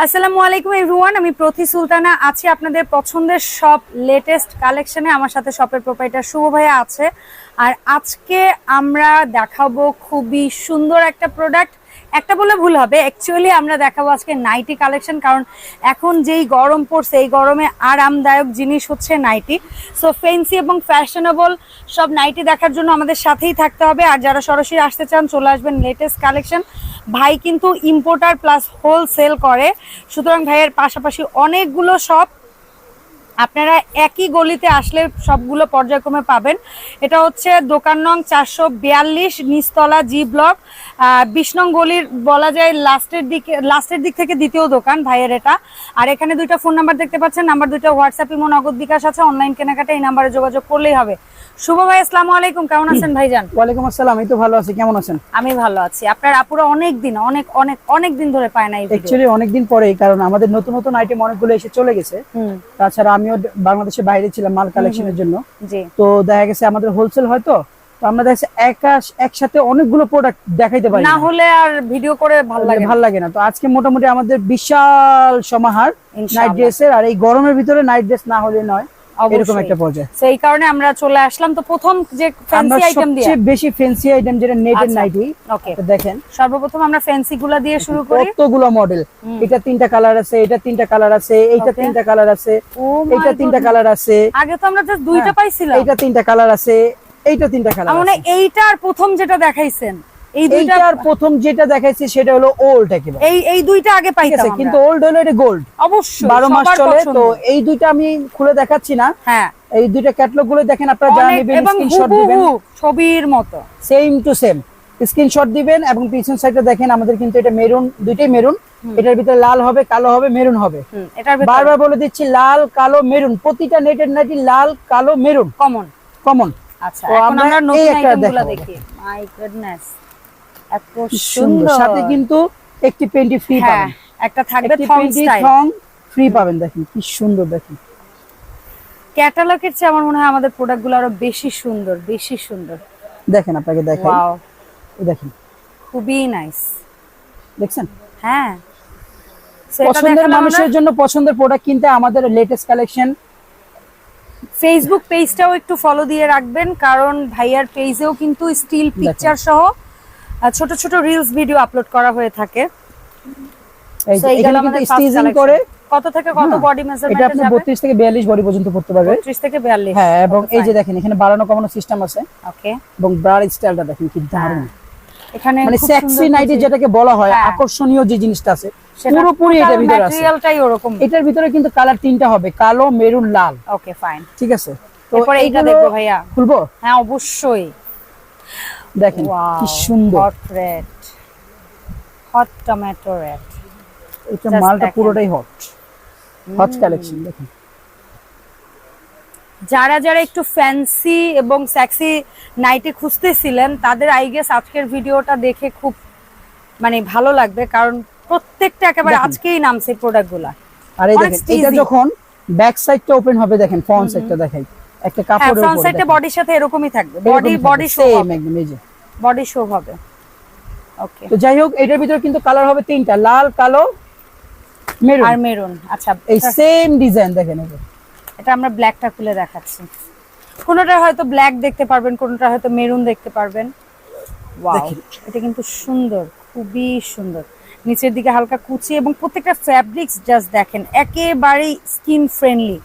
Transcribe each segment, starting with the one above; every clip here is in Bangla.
আসসালামু আলাইকুম এভরিওয়ান, আমি প্রতি সুলতানা আছি আপনাদের পছন্দের সব লেটেস্ট কালেকশনে। আমার সাথে শপের প্রোপাইটার শুভ ভাইয়া আছে। আর আজকে আমরা দেখাবো খুবই সুন্দর একটা প্রোডাক্ট। একটা বলে ভুল হবে, অ্যাকচুয়ালি আমরা দেখাবো আজকে নাইটি কালেকশন, কারণ এখন যেই গরম পড়ছে এই গরমে আরামদায়ক জিনিস হচ্ছে নাইটি। সো ফ্যান্সি এবং ফ্যাশনেবল সব নাইটি দেখার জন্য আমাদের সাথেই থাকতে হবে। আর যারা সরাসরি আসতে চান চলে আসবেন লেটেস্ট কালেকশন। ভাই কিন্তু ইম্পোর্টার প্লাস হোলসেল করে, সুতরাং ভাইয়ের পাশাপাশি অনেকগুলো শপ, আপনারা একই গলিতে আসলে সবগুলো পর্যায়ক্রমে পাবেন। এটা হচ্ছে দোকান নং 442, নিচতলা, জি ব্লক, 20 নং গলির বলা যায় লাস্টের দিক থেকে দ্বিতীয় দোকান ভাইয়ের এটা। আর এখানে দুইটা ফোন নাম্বার দেখতে পাচ্ছেন, নাম্বার দুইটা হোয়াটসঅ্যাপ, ইমো, নগদ, বিকাশ আছে। অনলাইন কেনাকাটা এই নাম্বারে যোগাযোগ করলেই হবে। শুভ ভাই, আসসালামু আলাইকুম, কেমন আছেন ভাইজান? ওয়ালাইকুম আসসালাম, এই তো ভালো আছি। কেমন আছেন? আমি ভালো আছি। আপনার আপুরা অনেক দিন ধরে পায় না, অ্যাকচুয়ালি অনেকদিন পরেই, কারণ আমাদের নতুন নতুন আইটেম অনেকগুলো এসে চলে গেছে। তাছাড়া আমিও বাংলাদেশের বাইরে ছিলাম মাল কালেকশনের জন্য, তো দেখা গেছে আমাদের হোলসেল হয়তো, তো আমরা দেখছি একসাথে অনেকগুলো প্রোডাক্ট দেখাইতে পারি না, হলে আর ভিডিও করে ভালো লাগে না। তো আজকে মোটামুটি আমাদের বিশাল সমাহার নাইট ড্রেসের, আর এই গরমের ভিতরে নাইট ড্রেস না হলে নয়, এরকম একটা পর্যায়ে। সেই কারণে আমরা চলে আসলাম। তো প্রথম যে ফ্যান্সি আইটেম দিয়ে, সবচেয়ে বেশি ফ্যান্সি আইটেম যেটা নেটের নাইটি, ওকে দেখেন সর্বপ্রথম আমরা ফ্যান্সি গুলা দিয়ে শুরু করি। কতগুলো মডেল, এটা 3টা কালার আছে, এটা 3টা কালার আছে, এইটা 3টা কালার আছে, এইটা 3টা কালার আছে। আগে তো আমরা জাস্ট দুইটা পাইছিলাম। এইটা 3টা কালার আছে, এইটা 3টা কালার আছে। মানে এইটার প্রথম যেটা দেখাইছেন, এইটার প্রথম যেটা দেখাইছি সেটা হলো ওল্ড একেবারে। এই দুইটা আগে পাইতাম আমরা, কিন্তু ওল্ড হলো এটা গোল্ড, অবশ্যই 12 মাস চলে। তো এই দুইটা আমি খুলে দেখাচ্ছি না, হ্যাঁ এই দুইটা ক্যাটালগ গুলো দেখেন, আপনারা যারা নেবেন স্ক্রিনশট দিবেন, ছবির মতো সেম টু সেম স্ক্রিনশট দিবেন। এবং পিছন সাইডটা দেখেন, আমাদের কিন্তু এটা মেরুন, দুইটাই মেরুন। এটার ভিতরে লাল হবে, কালো হবে, মেরুন হবে। বারবার বলে দিচ্ছি, লাল, কালো, মেরুন, প্রতিটা নেটের নাইটি লাল, কালো, মেরুন কমন। আচ্ছা, এখন আমরা নতুন আইটেমগুলো দেখি। মাই গডনেস, এত সুন্দর। সাথে কিন্তু একটি পেন্টি ফ্রি পাবেন, একটা থাকবে থং ফ্রি পাবেন। দেখেন কি সুন্দর, দেখেন ক্যাটালগের চেয়ে আমার মনে হয় আমাদের প্রোডাক্টগুলো আরো বেশি সুন্দর। দেখেন, আপনাকে দেখাই, ওয়াও, দেখেন খুবই নাইস। দেখছেন? হ্যাঁ, পছন্দের মানুষের জন্য পছন্দের প্রোডাক্ট কিনতে আমাদের লেটেস্ট কালেকশন। ফেসবুক পেজটাও একটু ফলো দিয়ে রাখবেন, কারণ ভাইয়ার পেজেও কিন্তু স্টিল পিকচার সহ ছোট ছোট রিলস ভিডিও আপলোড করা হয়ে থাকে। এইগুলো আমাদের স্টিচিং করে কত থেকে কত বডি মেজারমেন্ট? এটা আপনি 32 থেকে 42 বডি পর্যন্ত পড়তে পারবে। 32 থেকে 42, হ্যাঁ। এবং এই যে দেখেন, এখানে বাড়ানো কমানো সিস্টেম আছে। ওকে। এবং ব্রার স্টাইলটা দেখেন কি দারুণ। এখানে মানে সেক্সি নাইটি যেটাকে বলা হয়, আকর্ষণীয় যে জিনিসটা আছে পুরোপুরি এটার ভিতরে আছে। ম্যাটেরিয়ালটাই ওরকম। এটার ভিতরে কিন্তু কালার 3টা হবে, কালো, মেরুন, লাল। ওকে, ফাইন, ঠিক আছে। তো এরপর এইটা দেখবো ভাইয়া। খুলবো? হ্যাঁ, অবশ্যই। দেখেন কি সুন্দর, hot red, hot tomato red. এটা মালটা পুরোটাই হট কালেকশন। দেখেন, যারা একটু ফ্যান্সি এবং সেক্সি নাইটি খুঁজতেছিলেন তাদের আই গেস আজকের ভিডিওটা দেখে খুব মানে ভালো লাগবে, কারণ প্রত্যেকটা একেবারে আজকেই নামছে প্রোডাক্টগুলো। আর এই দেখেন, এটা যখন ব্যাক সাইডটা ওপেন হবে, দেখেন ফ্রন্ট সাইডটা দেখাই, একটা কাপড়ের উপর ফ্রন্ট সাইডটা বডির সাথে এরকমই থাকবে, বডি শো সেম একদম, এই যে বডি শো হবে। ওকে, তো যাই হোক, এটার ভিতরে কিন্তু কালার হবে 3টা, লাল, কালো, মেরুন আর মেরুন। আচ্ছা, এই সেম ডিজাইন দেখেন। এটা আমরা ব্ল্যাকটা খুলে দেখাচ্ছি। কোনটা হয়তো ব্ল্যাক দেখতে পারবেন, কোনটা হয়তো মেরুন দেখতে পারবেন। ওয়াও, এটা কিন্তু সুন্দর, খুবই সুন্দর। নিচের দিকে হালকা কুচি এবং প্রত্যেকটা ফ্যাব্রিক্স জাস্ট দেখেন একেবারে স্কিন ফ্রেন্ডলি।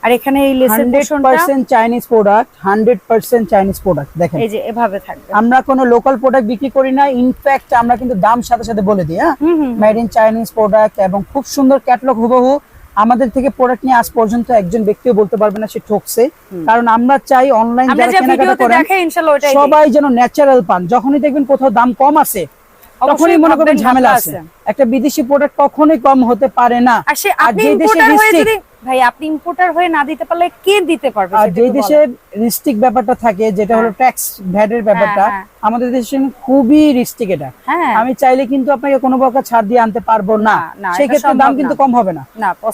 আর এখানে এই লেসের পোরশনটা 100% চাইনিজ প্রোডাক্ট, 100% চাইনিজ প্রোডাক্ট। দেখেন, এই যে এভাবে থাকবে। আমরা কোনো লোকাল প্রোডাক্ট বিক্রি করি না, ইনফ্যাক্ট আমরা কিন্তু দাম সাথে সাথে বলে দিই। হ্যাঁ, মেড ইন চাইনিজ প্রোডাক্ট এবং খুব সুন্দর ক্যাটালগ হুবহু। আমাদের থেকে প্রোডাক্ট নিয়ে আজ পর্যন্ত একজন ব্যক্তিও বলতে পারবে না সে ঠকছে, কারণ আমরা চাই অনলাইন যারা কেনাকাটা করেন সবাই যেন ন্যাচারাল পান। যখনই দেখবেন কোথাও দাম কম আছে, তখনই মনে করবেন ঝামেলা আছে। একটা বিদেশি প্রোডাক্ট কখনোই কম হতে পারে না। আর যে দেশে ভাই আপনি ইম্পোর্টার হয়ে না দিতে পারলে কে দিতে পারবে? আর যে দেশে রিস্ট্রিক্ট ব্যাপারটা থাকে, যেটা হলো ট্যাক্স ভ্যাটের ব্যাপারটা, আমাদের দেশে খুবই রিস্ট্রিক্ট এটা। আমি চাইলে কিন্তু আপনাকে কোনো প্রকার ছাড় দিয়ে আনতে পারবো না, সেই ক্ষেত্রে দাম কিন্তু কম হবে না।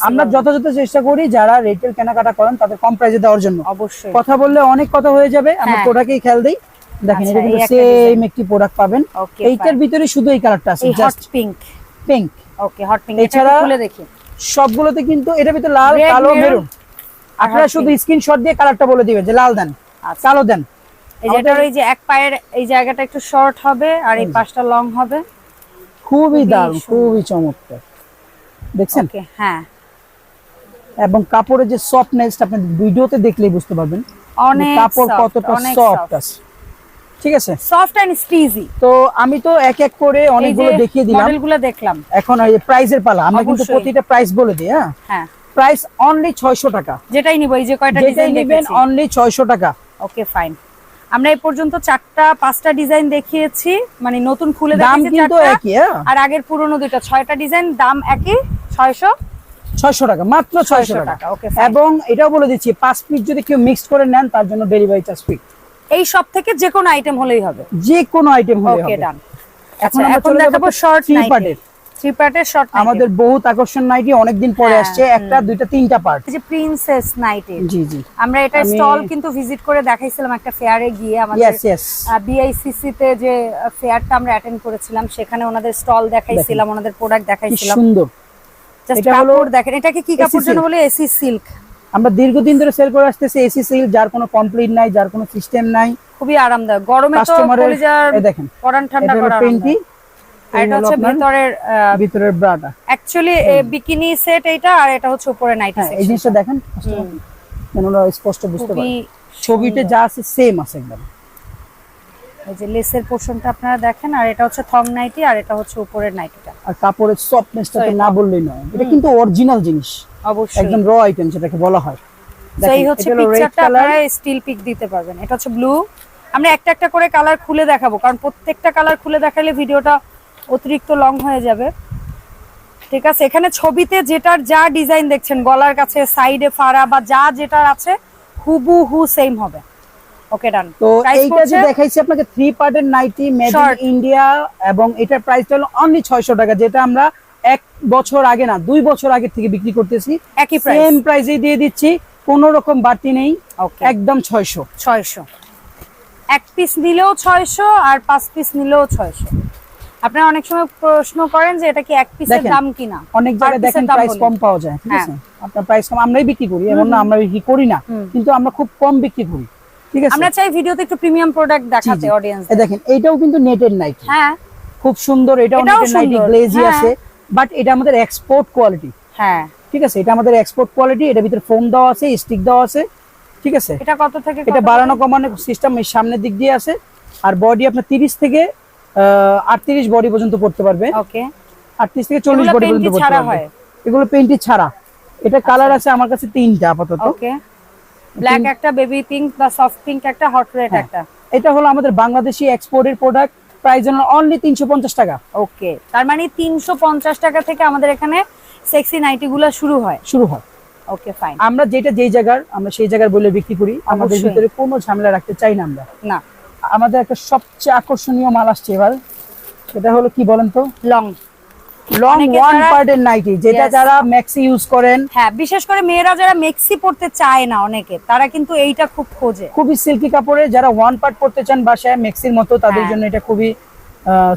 আমরা যথাযথ চেষ্টা করি যারা রিটেল কেনাকাটা করেন তাদের কম প্রাইসে দেওয়ার জন্য। অবশ্যই, কথা বললে অনেক কথা হয়ে যাবে, আমরা প্রোডাক্টেই খেয়াল দেই। দেখেন, এটা কিন্তু সেম একটি প্রোডাক্ট পাবেন। এইটার ভিতরে শুধু এই কালারটা আছে, জাস্ট পিঙ্ক। পিঙ্ক, ওকে হট পিঙ্ক। এছাড়া খুলে দেখি সবগুলোতে কিন্তু এটার ভিতরে লাল, Red, কালো, maroon, মেরুন। আপনারা শুধু স্ক্রিনশট দিয়ে কালারটা বলে দিবেন যে লাল দেন, আচ্ছা। কালো দেন। এই যে এটার এই যে এক পায়ের এই জায়গাটা একটু শর্ট হবে আর এই পাশটা লং হবে। খুবই দারুণ, খুবই চমৎকার, দেখছেন? ওকে হ্যাঁ, এবং কাপড়ের যে সফটনেস আপনি ভিডিওতে দেখলেই বুঝতে পারবেন অনেক কাপড় soft, কতটা অনেক সফট আছে। ঠিক আছে, সফট এন্ড স্টিজি। তো আমি তো এক এক করে অনেকগুলো দেখিয়ে দিলাম, মডেলগুলো দেখলাম। এখন এই প্রাইসের পালা, আমরা কিন্তু অবশ্যই। প্রতিটা প্রাইস বলে দিই। হ্যাঁ হ্যাঁ, প্রাইস অনলি 600 টাকা, যেটাই নিব এই যে কয়টা যেটাই ডিজাইন নেবেন দেখেছি অনলি 600 টাকা। Okay fine. আমরা এই পর্যন্ত 4টা-5টা ডিজাইন দেখিয়েছি, মানে নতুন খুলে দাম দেখিয়েছি কিন্তু 4টা, একই। হ্যাঁ আর আগের পুরনো 2টা 6টা ডিজাইন দাম একই 600 টাকা, মাত্র 600 টাকা। Okay fine. এবং এটাও বলে দিচ্ছি 5 পিস যদি কেউ মিক্স করে নেন তার জন্য ডেলিভারি চার্জ ফ্রি। এই সব থেকে যে কোনো আইটেম হলেই হবে। যে কোনো আইটেম হলে ওকে হবে। ডান। এখন আচ্ছা, আমরা এখন চলে দেখাবো যাব শর্ট থ্রি নাইটি। পার্টের। 3 পার্টের শর্ট নাইটি। আমাদের বহুত আকর্ষণ নাইটি অনেকদিন পরে হ্যাঁ, আসছে, একটা দুইটা তিনটা পার্ট। এই যে প্রিন্সেস নাইটি। জি জি, আমরা এটা স্টল কিন্তু ভিজিট করে দেখাইছিলাম একটা ফেয়ারে গিয়ে, আমাদের ইয়েস ইয়েস, বিআইসিসি তে যে ফেয়ারটা আমরা অ্যাটেন্ড করেছিলাম সেখানে ওনাদের স্টল দেখাইছিলাম, ওনাদের প্রোডাক্ট কি দেখাইছিলাম। সুন্দর। জাস্ট এটা হলো কাপড় দেখেন, এটাকে কি কাপড় যেন বলে? AC silk. আমরা দীর্ঘদিন ধরে সেল করে আসতেছি এসি সিল, যার কোনো কমপ্লিট নাই, যার কোনো সিস্টেম নাই, খুবই আরামদায়ক, গরমে তো কাস্টমারের। কলিজার এই দেখেন পরান ঠান্ডা এটা হলো করা পেন্টি, আর এটা হচ্ছে ভিতরের ব্রাটা। অ্যাকচুয়ালি বিকিনি সেট এইটা, আর এটা হচ্ছে উপরে নাইটি হ্যাঁ এই সেকশন। জিনিসটা দেখেন যেন ওরা স্পষ্ট বুঝতে পারে, খুবই ছবিতে যা আছে সেম আছে একদম। এই যে লেসের পোরশনটা আপনারা দেখেন, আর এটা হচ্ছে থং নাইটি, আর এটা হচ্ছে উপরের নাইটিটা। আর কাপড়ের সফটনেসটা তো না বললেই নয়, এটা কিন্তু অরিজিনাল জিনিস, অবশ্যই একদম র আইটেম যেটাকে বলা হয়। তো এই হচ্ছে পিকচারটা, আপনারা স্টিল পিক দিতে পারবেন। এটা হচ্ছে ব্লু। আমরা একটা একটা করে কালার খুলে দেখাবো, কারণ প্রত্যেকটা কালার খুলে দেখালে ভিডিওটা অতিরিক্ত লং হয়ে যাবে। ঠিক আছে, এখানে ছবিতে যেটার যা ডিজাইন দেখছেন গলার কাছে, সাইডে ফাড়া বা যা যেটার আছে হুবহু সেম হবে। ওকে ডান। তো এইটা যে দেখাইছি আপনাকে 3 পার্টের নাইটি মেড ইন ইন্ডিয়া, এবং এটার প্রাইসটা হলো অনলি 600 টাকা, যেটা আমরা 1 বছর আগে না 2 বছর আগে থেকে বিক্রি করতেছি, একই প্রাইস, সেম প্রাইসে দিয়ে দিচ্ছি, কোনো রকম বাড়তি নেই, ওকে একদম 600। 600 এক পিস নিলেও 600 আর 5 পিস নিলেও 600। আপনারা অনেক সময় প্রশ্ন করেন যে এটা কি এক পিসের দাম কিনা, অনেক জায়গায় দেখেন প্রাইস কম পাওয়া যায়। ঠিক আছে, আপনার প্রাইস কম, আমরাই বিক্রি করি, এমন না আমরা বিক্রি করি না, কিন্তু আমরা খুব কম বিক্রি করি। ঠিক আছে, আমরা চাই ভিডিওতে একটু প্রিমিয়াম প্রোডাক্ট দেখাতে অডিয়েন্স। এই দেখেন এইটাও কিন্তু নেটের নাইটি, হ্যাঁ খুব সুন্দর, এটাও নেটের নাইটি, গ্লেজি আছে, বাট এটা আমাদের এক্সপোর্ট কোয়ালিটি। হ্যাঁ ঠিক আছে, এটা আমাদের এক্সপোর্ট কোয়ালিটি, এটার ভিতরে ফোম দেওয়া আছে, স্টিক দেওয়া আছে। ঠিক আছে, এটা কত থেকে এটা বাড়ানো কমানো সিস্টেম এই সামনের দিক দিয়ে আছে, আর বডি আপনার 30 থেকে 38 বডি পর্যন্ত পড়তে পারবে। ওকে, 38 থেকে 40 বডি পর্যন্ত পড়তে পারবে। এগুলো পেইন্টি ছাড়া। এটা কালার আছে আমার কাছে 3টা আপাতত। ওকে, ব্ল্যাক একটা, বেবি পিঙ্ক বা সফট পিঙ্ক একটা, হট রেড একটা। এটা হলো আমাদের বাংলাদেশি এক্সপোর্টের প্রোডাক্ট, প্রাইস হলো অনলি 350 টাকা। ওকে, তার মানে 350 টাকা থেকে আমাদের এখানে সেক্সি নাইটিগুলো শুরু হয়। Okay fine. আমরা যেটা যেই জায়গার আমরা সেই জায়গার বলে বিক্রি করি, আমাদের ভিতরে কোনো ঝামেলা রাখতে চাই না আমরা। না, আমাদের একটা সবচেয়ে আকর্ষণীয় মাল আসছে এবার, সেটা হলো কি বলেন তো? লং ওয়ান পার্টের নাইটি, যেটা যারা ম্যাক্সি ইউজ করেন। হ্যাঁ, বিশেষ করে মেয়েরা যারা মেক্সি পড়তে চায় না অনেকে, তারা কিন্তু এইটা খুব খোঁজে। খুবই সিল্কি কাপড়ে যারা ওয়ান পার্ট পড়তে চান বাসায় মেক্সির মতো, তাদের জন্য এটা খুবই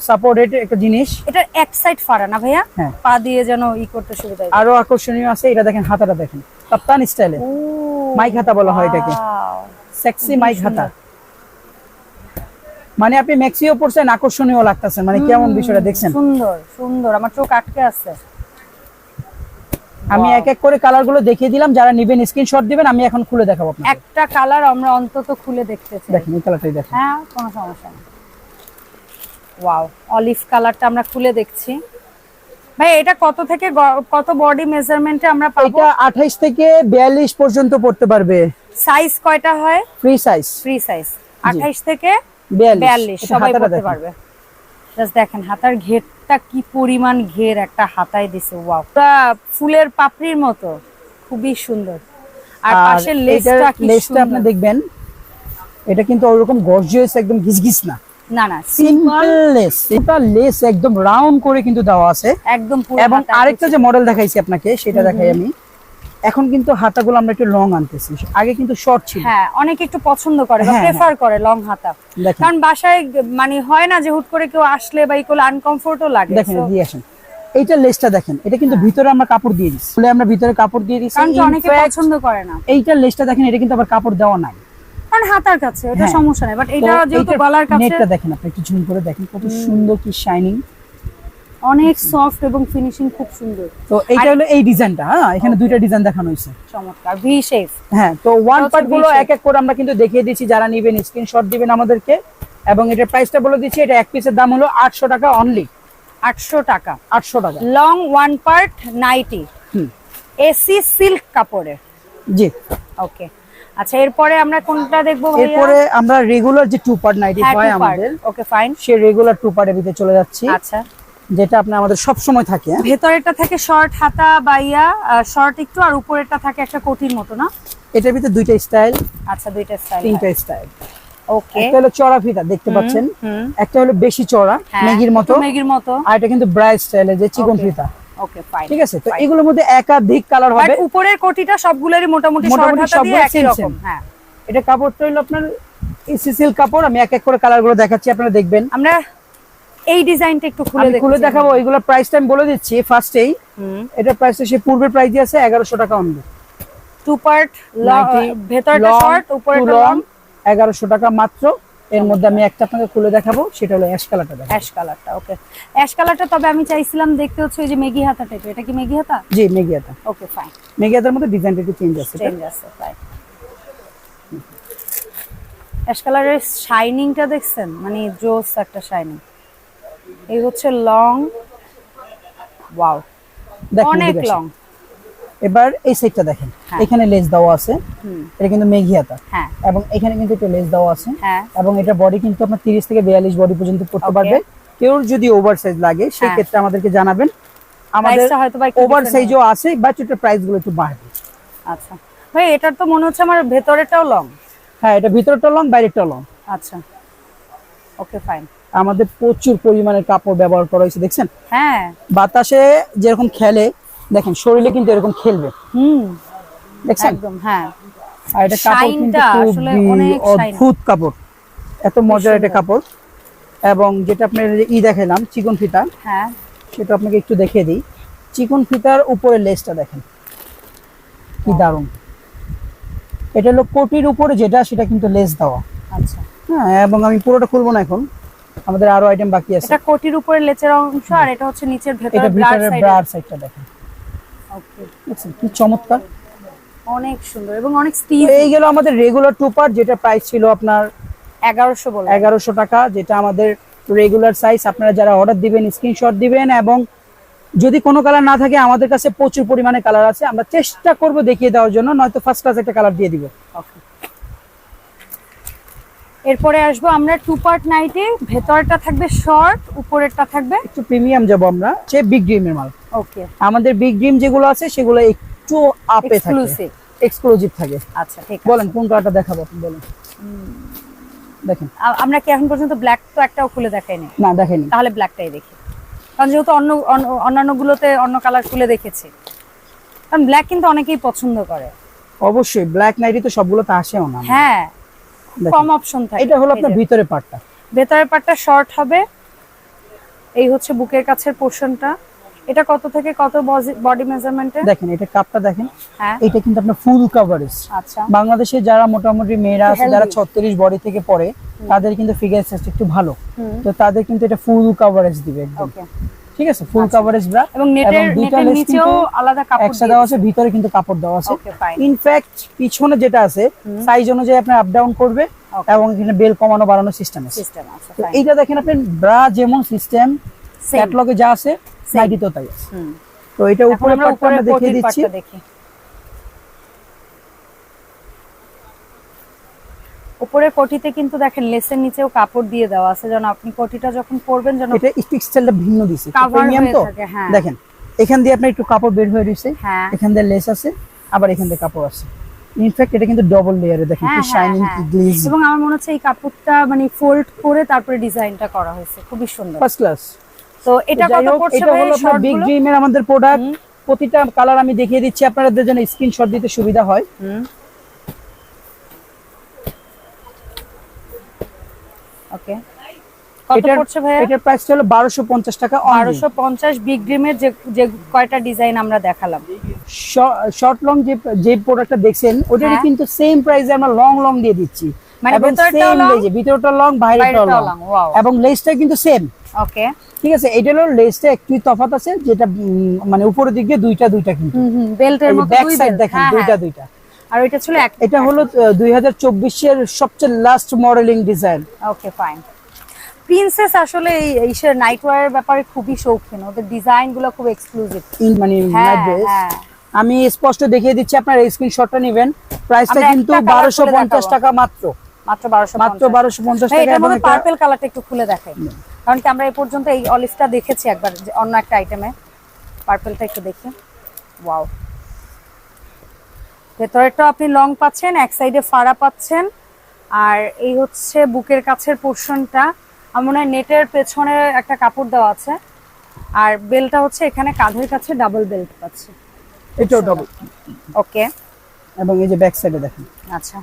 সাপোর্টেড একটা জিনিস। এটার এক সাইড ফাড়া না ভাইয়া, পা দিয়ে যেন করতে সুবিধা হয়। আরো আকর্ষণীয় আছে, এটা দেখেন হাতাটা দেখেন, কাপ্তান স্টাইলে মাইক হাতা বলা হয় এটাকে, সেক্সি মাইক হাতা। মানে আপনি মেক্সিও পরছেন, আকর্ষণীয় লাগতেছে, মানে কেমন বিষয়টা দেখছেন? সুন্দর সুন্দর, আমার চোখ আটকে আছে। আমি এক এক করে কালার গুলো দেখিয়ে দিলাম, যারা নেবেন স্ক্রিনশট দিবেন, আমি এখন খুলে দেখাবো আপনাকে। একটা কালার আমরা অন্তত খুলে দেখতে চাই। দেখেন এই কালারটাই দেখেন। হ্যাঁ, কোনো সমস্যা নেই। ওয়াও, অলিভ কালারটা আমরা খুলে দেখছি। ভাই এটা কত থেকে কত বডি মেজারমেন্টে আমরা পাবো? এটা 28 থেকে 42 পর্যন্ত পড়তে পারবে। সাইজ কয়টা হয়? Free size. 28 থেকে 42 সবাই পড়তে পারবে। জাস্ট দেখেন হাতার ঘেরটা কি পরিমাণ ঘের একটা হাতায় দিছে। ওয়াও, পুরো ফুলের পাপড়ির মতো, খুবই সুন্দর। আর পাশের লেসটা কি সুন্দর আপনি দেখবেন, এটা কিন্তু ওরকম গর্জিয়াস একদম ঘিসঘিস না, না না, সিম্পল লেস। এটা লেস একদম রাউন্ড করে কিন্তু দেওয়া আছে একদম পুরো। এবং আরেকটা যে মডেল দেখাইছি আপনাকে সেটা দেখাই আমি। এখন কিন্তু হাতাগুলো আমরা একটু লং আনতেছি, আগে কিন্তু শর্ট ছিল। হ্যাঁ, অনেকে একটু পছন্দ করে বা প্রেফার করে লং হাতা, কারণ বাসায় মানে হয় না যে হুট করে কেউ আসলে বা ইকোল আনকমফোর্টও লাগে। দেখেন দিয়ে আসেন, এইটা লেসটা দেখেন, এটা কিন্তু ভিতরে আমরা কাপড় দিয়ে দিচ্ছি, আমরা ভিতরে কাপড় দিয়ে দিচ্ছি, কারণ কি অনেকে পছন্দ করে না। এইটা লেসটা দেখেন, এটা কিন্তু আবার কাপড় দেওয়া নাই, কারণ হাতার কাছে এটা হ্যাঁ। সমস্যা নাই, বাট এটা যেহেতু গলার কাছে। নেটটা দেখেন, আপনি একটু জুম করে দেখেন কত সুন্দর, কি শাইনিং, অনেক সফট এবং ফিনিশিং খুব সুন্দর। তো এইটা হলো এই ডিজাইনটা। হ্যাঁ, এখানে দুইটা ডিজাইন দেখানো হয়েছে, চমৎকার ভি শেপ। হ্যাঁ, তো ওয়ান পার্ট গুলো এক এক করে আমরা কিন্তু দেখিয়ে দিচ্ছি, যারা নেবেন স্ক্রিনশট দিবেন আমাদেরকে, এবং এটার প্রাইসটা বলে দিচ্ছি, এটা এক পিসের দাম হলো 800 টাকা অনলি, 800 টাকা, 800 টাকা। Long one part ninety, AC silk কাপড়ের। জি, ওকে। আচ্ছা, এরপরে আমরা কোনটা দেখবো ভাইয়া? এরপরে আমরা রেগুলার যে টু পার্ট নাইটি হয় আমাদের, ওকে ফাইন, সেই রেগুলার টু পার্টের ভিতরে চলে যাচ্ছি। আচ্ছা, যেটা আপনি আমাদের সব সময় থাকে। ভেতরেরটা থাকে শর্ট হাতা বাইয়া, শর্ট একটু, আর উপরেরটা থাকে একটা কোটির মতো না? এটার ভিতরে দুইটা স্টাইল। আচ্ছা, দুইটা স্টাইল, তিনটা স্টাইল। ওকে। একটা হলো চড়া ফিতা, দেখতে পাচ্ছেন, একটা হলো বেশি চড়া মেগির মতো, আর এটা কিন্তু ব্রাইড স্টাইলে যে চিকন ফিতা। ওকে ফাইন, ঠিক আছে। তো এগুলোর মধ্যে একাধিক কালার হবে, উপরের কোটিটা সবগুলোরই মোটামুটি শর্ট হাতা দিয়ে একই রকম। হ্যাঁ, এটা কাপড়টা হলো আপনার সিসিল কাপড়। আমি এক এক করে কালারগুলো দেখাচ্ছি, আপনারা দেখবেন। আমরা এই ডিজাইনটা একটু খুলে দেখাবো। এগুলোর প্রাইসটা আমি বলে দিচ্ছি ফার্স্টেই। এটা প্রাইসটা সে পূর্বের প্রাইস দিয়ে আছে 1100 টাকা অনলি। টু পার্ট, ভেতরটা শর্ট, উপরেরটা লং, 1100 টাকা মাত্র। এর মধ্যে আমি একটা আপনাকে খুলে দেখাবো, সেটা হলো অ্যাশ কালারটা। অ্যাশ কালারটা, ওকে। অ্যাশ কালারটা তবে আমি চাইছিলাম দেখতে, হচ্ছে ওই যে মেগি হাতা টাইপের। এটা কি মেগি হাতা? জি, মেগি হাতা। ওকে ফাইন, মেগি হাতার মধ্যে ডিজাইনটা একটু চেঞ্জ আছে, ফাইন। অ্যাশ কালারের শাইনিংটা দেখছেন, মানে জোস একটা শাইনিং। এই হচ্ছে লং, ওয়াও, অনেক লং। এবার এই সাইডটা দেখেন, এখানে লেস দেওয়া আছে, এটা কিন্তু মেঘি হাতা, এবং এখানে কিন্তু একটু লেস দেওয়া আছে, এবং এটা বডি কিন্তু আপনার 30 থেকে 42 বডি পর্যন্ত পড়তে পারবে। কেউ যদি ওভার সাইজ লাগে সেই ক্ষেত্রে আমাদেরকে জানাবেন, আমাদের ওভার সাইজও আছে, বাট এটার প্রাইস গুলো একটু বাড়বে। আচ্ছা ভাই, এটার তো মনে হচ্ছে আমার ভেতরেটাও লং। হ্যাঁ, এটা ভিতরটা লং, বাইরেটা লং। আচ্ছা, ওকে ফাইন। আমাদের প্রচুর পরিমাণে কাপড় ব্যবহার করা হয়েছে, দেখছেন? হ্যাঁ, বাতাসে যেরকম খেলে, দেখেন শরীরে কিন্তু এরকম খেলবে, দেখছেন? একদম, হ্যাঁ। আর এটা কাপড় কিন্তু খুবই অদ্ভুত কাপড়, এত মজার একটা কাপড়। এবং যেটা আপনার দেখালাম চিকন ফিতা, হ্যাঁ, সেটা আপনাকে একটু দেখিয়ে দিই। চিকন ফিতার উপরে লেসটা দেখেন, কি দারুণ। এটা হলো কোটির উপরে যেটা, সেটা কিন্তু লেস দেওয়া। আচ্ছা, হ্যাঁ, এবং আমি পুরোটা খুলবো না এখন, আমাদের আরো আইটেম বাকি আছে। এটা কোটির উপরে লেচের অংশ, আর এটা হচ্ছে নিচের এটা ভিতরের ব্রাড সাইডটা দেখেন। ওকে, দেখছেন কি চমৎকার, অনেক সুন্দর এবং অনেক স্টিচ। এই গেল আমাদের রেগুলার টু পার্ট, যেটা প্রাইস ছিল আপনার 1100 বলে, 1100 টাকা, যেটা আমাদের রেগুলার সাইজ। আপনারা যারা অর্ডার দিবেন স্ক্রিনশট দিবেন, এবং যদি কোনো কালার না থাকে, আমাদের কাছে প্রচুর পরিমাণে কালার আছে, আমরা চেষ্টা করব দেখিয়ে দেওয়ার জন্য, নয়তো ফার্স্ট ক্লাস একটা কালার দিয়ে দিব। ওকে। এরপরে আসবো আমরা টু পার্ট নাইটি, ভেতরটা থাকবে শর্ট, উপরেরটা থাকবে একটু প্রিমিয়াম যাব আমরা, সে বিগ ড্রিমের মাল। ওকে, আমাদের বিগ ড্রিম যেগুলো আছে সেগুলো একটু আপে থাকে, এক্সক্লুসিভ থাকে। আচ্ছা, ঠিক আছে। বলেন কোন কালারটা দেখাবো আপনি বলেন। দেখেন, আমরা কি এখন পর্যন্ত ব্ল্যাক তো একটাও খুলে দেখাইনি? না, দেখেনি। তাহলে ব্ল্যাকটাই দেখি, কারণ যেহেতু অন্যান্য গুলোতে অন্য কালার খুলে দেখেছি, কারণ ব্ল্যাক কিন্তু অনেকেই পছন্দ করে। অবশ্যই ব্ল্যাক নাইটি তো সবগুলোতে আসেও না। হ্যাঁ, কম অপশন থাকে। এটা হলো আপনার ভিতরের পার্টটা, ভেতরের পার্টটা শর্ট হবে। এই হচ্ছে বুকের কাছের পোরশনটা। এটা কত থেকে কত বডি মেজারমেন্টে? দেখেন, এটা কাপটা দেখেন, হ্যাঁ, এটা কিন্তু আপনার ফুল কভারেজ। আচ্ছা, বাংলাদেশে যারা মোটামুটি মেয়েরা আছে, যারা 36 বডি থেকে পড়ে, তাদের কিন্তু ফিগার সাইজ একটু ভালো, তো তাদের কিন্তু এটা ফুল কভারেজ দিবে একদম। ওকে, ঠিক আছে, ফুল কভারেজ ব্রা, এবং নেটের নিচেও আলাদা কাপড় একসাথে দেওয়া আছে, ভিতরে কিন্তু কাপড় দেওয়া আছে। ওকে, ফাইন। ইনফ্যাক্ট পিছনে যেটা আছে সাইজ অনুযায়ী আপনি আপ ডাউন করবে, এবং এখানে বেল কমানো বাড়ানো সিস্টেম আছে। তো এইটা দেখেন, আপনি ব্রা যেমন সিস্টেম ক্যাটালগে যা আছে, নাইটিতেও তাই আছে। তো এটা উপরে পার্টটা আমরা দেখিয়ে দিচ্ছি। উপরে কোটিতে কিন্তু দেখেন লেসের নিচেও কাপড় দিয়ে দেওয়া আছে, যেন আপনি কোটিটা যখন পরবেন যেন এটা স্টিক স্টাইলটা ভিন্ন দিছে, প্রিমিয়াম তো। দেখেন, এখান দিয়ে আপনি একটু কাপড় বের হয়ে রইছে, এখান দিয়ে লেস আছে, আবার এখান দিয়ে কাপড় আছে। ইনফ্যাক্ট এটা কিন্তু ডাবল লেয়ারে, দেখেন কি শাইনিং, কি গ্লেজি। এবং আমার মনে হচ্ছে এই কাপড়টা মানে ফোল্ড করে তারপরে ডিজাইনটা করা হয়েছে, খুবই সুন্দর, ফার্স্ট ক্লাস। তো এটা কত পড়ছে? এটা হলো আপনার বিগ ড্রিমের আমাদের প্রোডাক্ট। প্রতিটা কালার আমি দেখিয়ে দিচ্ছি আপনাদের জন্য, স্ক্রিনশট দিতে সুবিধা হয়। ওকে, কত পড়ছে ভাইয়া? এটার প্রাইস হলো 1250 টাকা। 1250 বিগ ড্রিমের যে কয়টা ডিজাইন আমরা দেখালাম। শর্ট লং যে প্রোডাক্টটা দেখছেন ওটারই কিন্তু সেম প্রাইসে আমরা লং দিয়ে দিচ্ছি, মানে এবং ভেতরটাও সেম লং, লেজে ভিতরটা লং বাইরেটাও বাইরেটাও লং, লং। ওয়াও। এবং লেজটা কিন্তু সেম। ওকে, ঠিক আছে, এটা হলো লেজটা একটু তফাৎ আছে, যেটা মানে উপরের দিক দিয়ে দুইটা কিন্তু বেল্টের মতো ব্যাক দুই সাইড বেল্ট। দেখেন দুইটা। আর এটা ছিল এটা হলো 2024 এর সবচেয়ে last modelling design. Okay fine. Princess আসলে এই নাইট ওয়্যারের ব্যাপারে খুবই শৌখিন, ওদের ডিজাইন গুলো খুব এক্সক্লুসিভ। মানে নাইট ড্রেস আমি স্পষ্ট দেখিয়ে দিচ্ছি, আপনারা স্ক্রিনশটটা নেবেন। প্রাইসটা কিন্তু 1250 টাকা মাত্র। মাত্র 1250 টাকা। এটার মধ্যে পার্পল কালারটা একটু খুলে দেখাই, কারণ কি আমরা এই পর্যন্ত এই অলিভটা দেখেছি একবার অন্য একটা আইটেমে। পার্পলটা একটু দেখি। ওয়াও, ভেতরেরটা আপনি লং পাচ্ছেন, এক সাইডে ফাড়া পাচ্ছেন, আর এই হচ্ছে বুকের কাছের পোরশনটা। আমার মনে হয় নেটের পেছনে একটা কাপড় দেওয়া আছে, আর বেলটা হচ্ছে এখানে কাঁধের কাছে ডাবল বেল্ট পাচ্ছি। এটাও ডাবল। ওকে, এবং এই যে ব্যাক সাইডে দেখেন। আচ্ছা,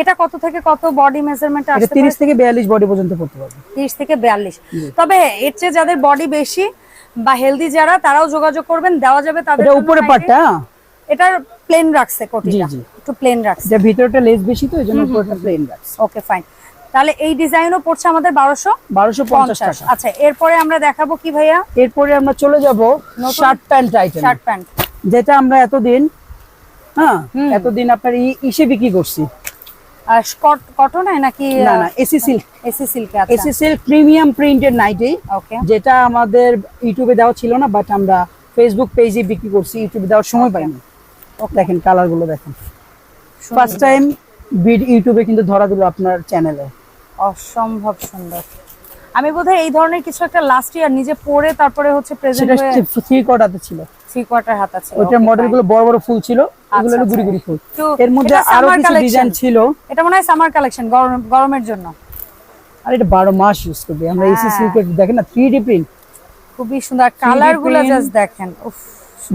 এটা কত থেকে কত বডি মেজারমেন্ট এটা আসছে? 30 থেকে 42 বডি পর্যন্ত করতে পারবে। 30 থেকে 42। তবে এর চেয়ে যাদের বডি বেশি বা হেলদি যারা, তারাও যোগাযোগ করবেন, দেওয়া যাবে তাদের। এটা উপরে পাটটা, এটার প্লেন রাখছে কোটিটা, একটু প্লেন রাখছে, যে ভিতরটা লেস বেশি তো এইজন্য উপরটা প্লেন রাখছে। Okay fine. তাহলে এই ডিজাইনও পড়ছে আমাদের 1250 টাকা। আচ্ছা, এরপরে আমরা দেখাবো কি ভাইয়া? এরপরে আমরা চলে যাব shirt pant item. Shirt pant, যেটা আমরা এতদিন আপনার ইসে বিক্রি করছি। কটন নাকি? না AC silk. AC silk. AC silk premium printed nighty. Okay, যেটা আমাদের ইউটিউবে দেওয়া ছিল না, বাট আমরা ফেসবুক পেজে বিক্রি করছি, ইউটিউবে দেওয়ার সময় পাইনি। দেখেন কালার গুলো দেখেন, ফার্স্ট টাইম ইউটিউবে কিন্তু ধরা দিল আপনার চ্যানেলে। অসম্ভব সুন্দর। আমি বোধহয় এই ধরনের কিছু একটা লাস্ট ইয়ার নিজে পরে তারপরে হচ্ছে প্রেজেন্ট হয়ে 3 কোয়ার্টারে ছিল, 3 কোয়ার্টার হাতা ছিল। ওটার মডেল গুলো বড় ফুল ছিল, এগুলো হলো গুড়ি ফুল। এর মধ্যে আরো কিছু ডিজাইন ছিল। এটা মনে হয় সামার কালেকশন, গরমের জন্য। আর এটা 12 মাস ইউজ করবে আমরা। এসি সিল্কের দেখেন না 3D প্রিন্ট, খুবই সুন্দর। কালার গুলো জাস্ট দেখেন, উফ,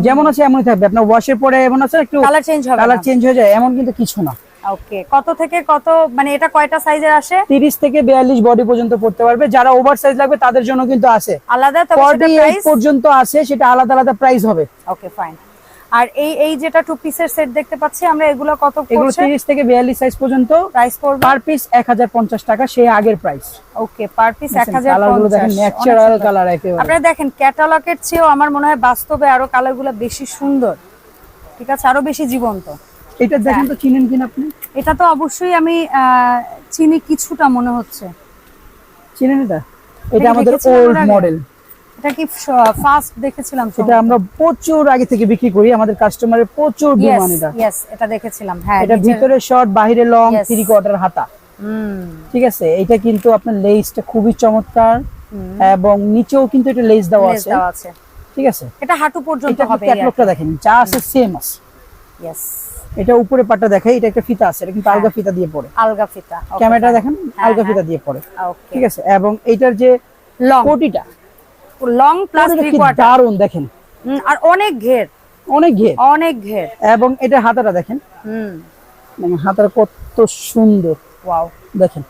যেমন আছে এমনই থাকবে। আপনার ওয়াশের পরে এমন আছে একটু কালার চেঞ্জ হবে, কালার চেঞ্জ হয়ে যায় এমন কিন্তু কিছু না। ওকে, কত থেকে কত, মানে এটা কয়টা সাইজের আসে? 30 থেকে 42 বডি পর্যন্ত পড়তে পারবে। যারা ওভার সাইজ লাগবে তাদের জন্য কিন্তু আছে আলাদা, তবে সেটা 48 প্রাইস পর্যন্ত আছে, সেটা আলাদা প্রাইস হবে। Okay fine. আর এই যেটা টু পিসের সেট দেখতে পাচ্ছি আমরা, এগুলো কত পড়ছে? এগুলো 30 থেকে 42 সাইজ পর্যন্ত প্রাইস পড়বে পার পিস 1050 টাকা, সেই আগের প্রাইস। ওকে, পার পিস 1050। কালারগুলো দেখেন ন্যাচারাল কালার একেবারে। আপনারা দেখেন ক্যাটালগের চেয়েও আমার মনে হয় বাস্তবে আরো কালারগুলো বেশি সুন্দর, ঠিক আছে, আরো বেশি জীবন্ত। এটা দেখেন তো, চিনেন কিনা আপনি? এটা তো অবশ্যই আমি চিনি কিছুটা, মনে হচ্ছে। চিনেন এটা? এটা আমাদের ওল্ড মডেল। এটা কি ফার্স্ট দেখেছিলাম? এটা আমরা প্রচুর আগে থেকে বিক্রি করি, আমাদের কাস্টমারের প্রচুর ডিমান্ড এটা। यस, এটা দেখেছিলাম। হ্যাঁ, এটা ভিতরে শর্ট, বাইরে লং, 3 কোয়ার্টার হাতা। ঠিক আছে, এটা কিন্তু আপনার লেসটা খুবই চমৎকার, এবং নিচেও কিন্তু এটা লেস দেওয়া আছে। ঠিক আছে, এটা হাঁটু পর্যন্ত হবে। ক্যাটালগটা দেখেন, যা আছে সেম আছে। यस, এটা উপরে পাটটা দেখাই, এটা একটা ফিতা আছে, এটা কিন্তু আলগা ফিতা দিয়ে পড়ে। আলগা ফিতা, ক্যামেরাটা দেখেন, আলগা ফিতা দিয়ে পড়ে। ওকে, ঠিক আছে, এবং এটার যে লং, কোটিটা লং প্লাস 3 কোয়ার্টার, দারুন দেখেন, আর অনেক ঘের, অনেক ঘের। এবং এটা হাতাটা দেখেন, মানে হাতাটা কত সুন্দর। ওয়াও, দেখেন,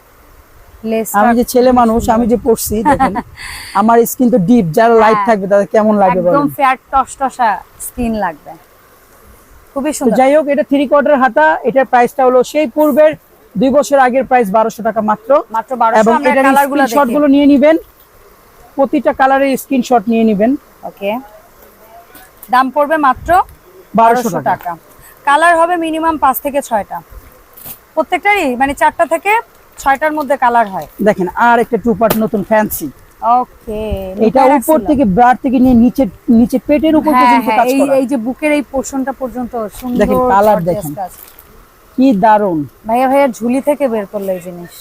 আমি যে ছেলে মানুষ, আমি যে পড়ছি, দেখেন আমার স্কিন তো ডিপ, যারা লাইট থাকবে তাদের কেমন লাগবে বলেন? একদম ফ্যাট টসটসা স্কিন লাগবে, খুবই সুন্দর। যাই হোক, এটা 3 কোয়ার্টার হাতা। এটার প্রাইসটা হলো সেই পূর্বের 2 বছর আগের প্রাইস 1200 টাকা মাত্র। 1200। এবং এটার স্ক্রিনশটগুলো নিয়ে নেবেন, প্রতিটা কালারের স্ক্রিনশট নিয়ে নেবেন। ওকে, দাম পড়বে মাত্র 1200 টাকা। কালার হবে মিনিমাম 5 থেকে 6টা, প্রত্যেকটারই মানে 4টা থেকে 6টার মধ্যে কালার হয়। দেখেন, আর একটা 2 পার্ট নতুন ফ্যান্সি। ওকে, এটা উপর থেকে ব্রাড থেকে নিয়ে নিচে পেটের উপর পর্যন্ত কাজ করা। এই যে বুকের এই পোরশনটা পর্যন্ত সুন্দর। দেখেন কালার, দেখেন কি দারুন। ভাইয়া ঝুলি থেকে বের করলো এই জিনিস,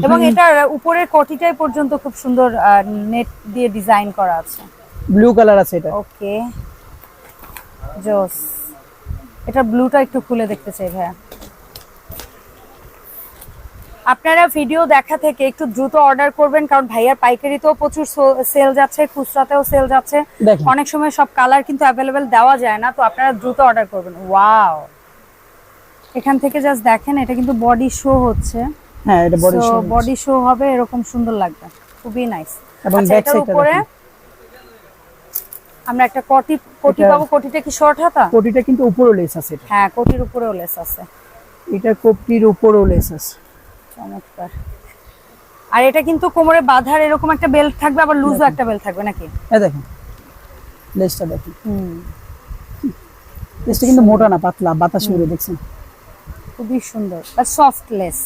এবং এটার উপরের কোটিটাই পর্যন্ত খুব সুন্দর নেট দিয়ে ডিজাইন করা আছে। ব্লু কালার আছে এটা। ওকে, জোস। এটা ব্লুটা একটু খুলে দেখতে চাই ভাইয়া। আপনারা ভিডিও দেখা থেকে একটু দ্রুত অর্ডার করবেন, কারণ ভাইয়ার পাইকারিতেও প্রচুর সেল যাচ্ছে, খুচরাতেও সেল যাচ্ছে। অনেক সময় সব কালার কিন্তু অ্যাভেলেবেল দেওয়া যায় না, তো আপনারা দ্রুত অর্ডার করবেন। ওয়াও, এখান থেকে জাস্ট দেখেন, এটা কিন্তু বডি শো হচ্ছে। হ্যাঁ এটা বডি শো, বডি শো হবে, এরকম সুন্দর লাগবে, খুবই নাইস। এবং আচ্ছা, ব্যাক এটার সাইডটা উপরে আমরা একটা কোটি পাবো। কোটিটা কি শর্ট হাতা? কোটিটা কিন্তু উপরেও লেস আছে এটা। হ্যাঁ, কোটির উপরেও লেস আছে। এটা কোটির উপরেও লেস আছে, চমৎকার। আর এটা কিন্তু কোমরে বাঁধার এরকম একটা বেল্ট থাকবে, আবার লুজও একটা বেল্ট থাকবে নাকি? এই দেখেন লেসটা দেখেন, লেসটা কিন্তু মোটা না, পাতলা, বাতাস মেরে দেখছেন, খুবই সুন্দর আর সফট লেস।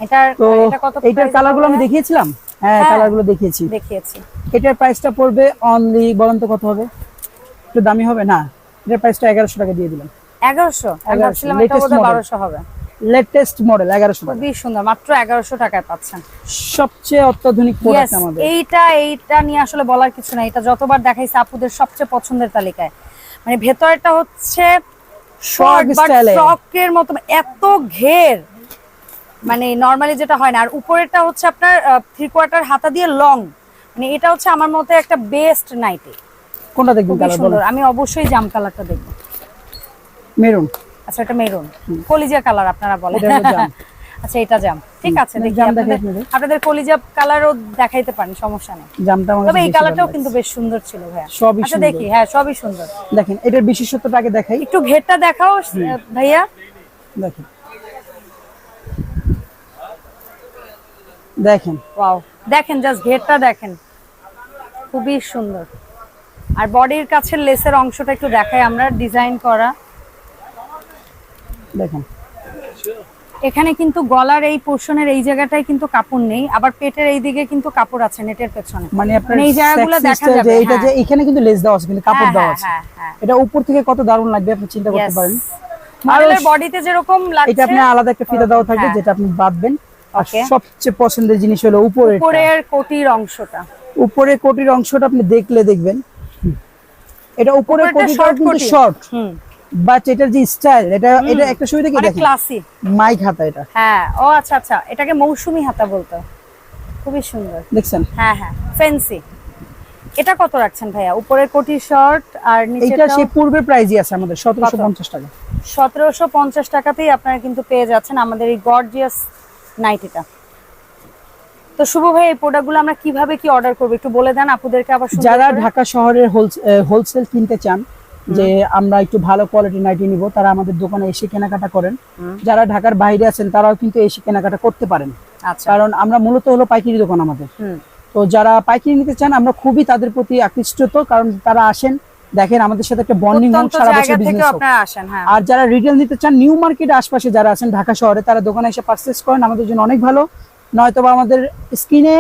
এটার তো এটা কত? এইটার কালারগুলো আমি দেখিয়েছিলাম, হ্যাঁ কালারগুলো দেখিয়েছি। এটার প্রাইসটা পড়বে অনলি, বলেন তো কত হবে? একটু দামি হবে না? এটার প্রাইসটা 1100 টাকা দিয়ে দিলাম। 1100? আমি ভাবছিলাম এটা বোধহয় 1200 হবে। লেটেস্ট মডেল 1100 টাকা, খুবই সুন্দর, মাত্র 1100 টাকায় পাচ্ছেন। সবচেয়ে অত্যাধুনিক প্রোডাক্ট আমাদের। এইটা নিয়ে আসলে বলার কিছু নাই, এটা যতবার দেখাইছে আপুদের সবচেয়ে পছন্দের তালিকায়। মানে ভেতরটা হচ্ছে শর্ট বাট ফ্রকের মতো, এত ঘের, মানে নরমালি যেটা হয় না। আর উপরেরটা হচ্ছে আপনার 3/4 হাতা দিয়ে লং, মানে এটা হচ্ছে আমার মতে একটা বেস্ট নাইটি। কোনটা দেখবেন কালার বলেন? আমি অবশ্যই জাম কালারটা দেখব। মেরুন? আচ্ছা, এটা মেরুন, কলিজা কালার আপনারা বলেন। আচ্ছা, এটা জাম, ঠিক আছে, দেখি আপনাদের কলিজা কালারও দেখাইতে পারেন, সমস্যা নেই। জামটা আমাদের, তবে এই কালারটাও কিন্তু বেশ সুন্দর ছিল ভাইয়া। আচ্ছা দেখি, হ্যাঁ সবই সুন্দর। দেখেন এটার বিশেষত্বটা আগে দেখাই, একটু ঘেরটা দেখাও ভাইয়া। দেখেন দেখেন ওয়াও, দেখেন জাস্ট ঘেরটা দেখেন, খুবই সুন্দর। আর বডির কাছে লেসের অংশটা একটু দেখাই আমরা, ডিজাইন করা। দেখেন এখানে কিন্তু গলার এই পোরশনের এই জায়গাটায় কিন্তু কাপড় নেই, আবার পেটের এই দিকে কিন্তু কাপড় আছে নেটের পেছনে, মানে আপনার এই জায়গাগুলো দেখা যাবে। যে এটা যে এখানে কিন্তু লেস দেওয়া আছে, কিন্তু কাপড় দেওয়া আছে। এটা উপর থেকে কত দারুণ লাগবে আপনি চিন্তা করতে পারেন। মডেলের বডিতে যেরকম লাগছে, এটা আপনি আলাদা একটা ফিতা দেওয়া থাকবে যেটা আপনি বাঁধবেন। আর সবচেয়ে পছন্দের জিনিস হলো উপরের কোটির অংশটা। উপরের কোটির অংশটা আপনি দেখলে দেখবেন, এটা উপরের কোটিটা কিন্তু শর্ট, বাট এটার যে স্টাইল, এটা একটা সুবিধা কি দেখেন, ক্লাসি মাইক হাতা এটা। হ্যাঁ, ও আচ্ছা আচ্ছা, এটাকে মৌসুমী হাতা বলতো, খুবই সুন্দর দেখছেন। হ্যাঁ হ্যাঁ, ফ্যান্সি। এটা কত রাখছেন ভাইয়া? উপরের কোটি শর্ট আর নিচেরটা? এটা সেই পূর্বের প্রাইসই আছে আমাদের 1750 টাকা। 1750 টাকাতেই আপনারা কিন্তু পেয়ে যাচ্ছেন আমাদের এই গর্জিয়াস নাইটিটা। তো শুভ ভাই, এই প্রোডাক্টগুলো আমরা কিভাবে কি অর্ডার করব একটু বলে দেন আপুদেরকে। আবার যারা ঢাকা শহরের হোলসেল কিনতে চান, যে আমরা একটু ভালো কোয়ালিটি নাইটি নিব, তারা আমাদের দোকানে এসে কেনাকাটা করেন। যারা ঢাকার বাইরে আছেন তারাও কিন্তু এসে কেনাকাটা করতে পারেন, কারণ আমরা মূলত হলো পাইকারি দোকান আমাদের। তো যারা পাইকারি নিতে চান, আমরা খুবই তাদের প্রতি আকৃষ্ট, কারণ তারা আসেন, দেখেন আমাদের সাথে একটা বন্ডিং হোক, সারা বছর বিজনেস হোক। আর যারা রিটেল নিতে চান, নিউ মার্কেটের আশপাশে যারা আছেন ঢাকা শহরে, তারা দোকানে এসে পারচেজ করেন, আমাদের জন্য অনেক ভালো। নয়তো বা আমাদের স্ক্রিনে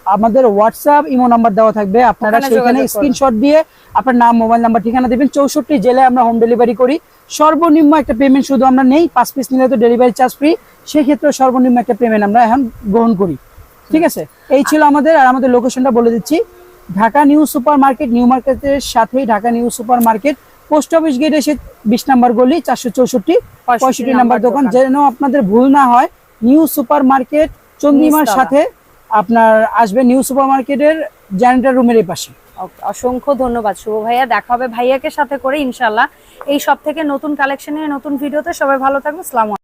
আমাদের হোয়াটসঅ্যাপ ইমো নাম্বার দেওয়া থাকবে, আপনারা সেখানে স্ক্রিনশট দিয়ে আপনার নাম, মোবাইল নাম্বার, ঠিকানা দিবেন। 64 জেলায় আমরা হোম ডেলিভারি করি। সর্বনিম্ন একটা পেমেন্ট শুধু আমরা নেই, 5 পিস নিলে তো ডেলিভারি চার্জ ফ্রি, সেক্ষেত্রে সর্বনিম্ন একটা পেমেন্ট আমরা এখন গ্রহণ করি, ঠিক আছে? এই ছিল আমাদের। আর আমাদের লোকেশনটা বলে দিচ্ছি, Dhaka new super market, new মার্কেটের সাথেই Dhaka new super market, post office gate এসে 20 নম্বর গলি, 464 65 নম্বর দোকান। যেন আপনাদের ভুল না হয়, নিউ সুপার মার্কেট চন্দ্রিমার সাথে আপনার আসবে, নিউ সুপার মার্কেটের জেনারেটর রুমের এই পাশে। অসংখ্য ধন্যবাদ শুভ ভাইয়া, দেখা হবে ভাইয়াকে সাথে করে ইনশাআল্লাহ এই সব থেকে নতুন কালেকশনের নতুন ভিডিওতে। সবাই ভালো থাকবেন, আসসালামু আলাইকুম।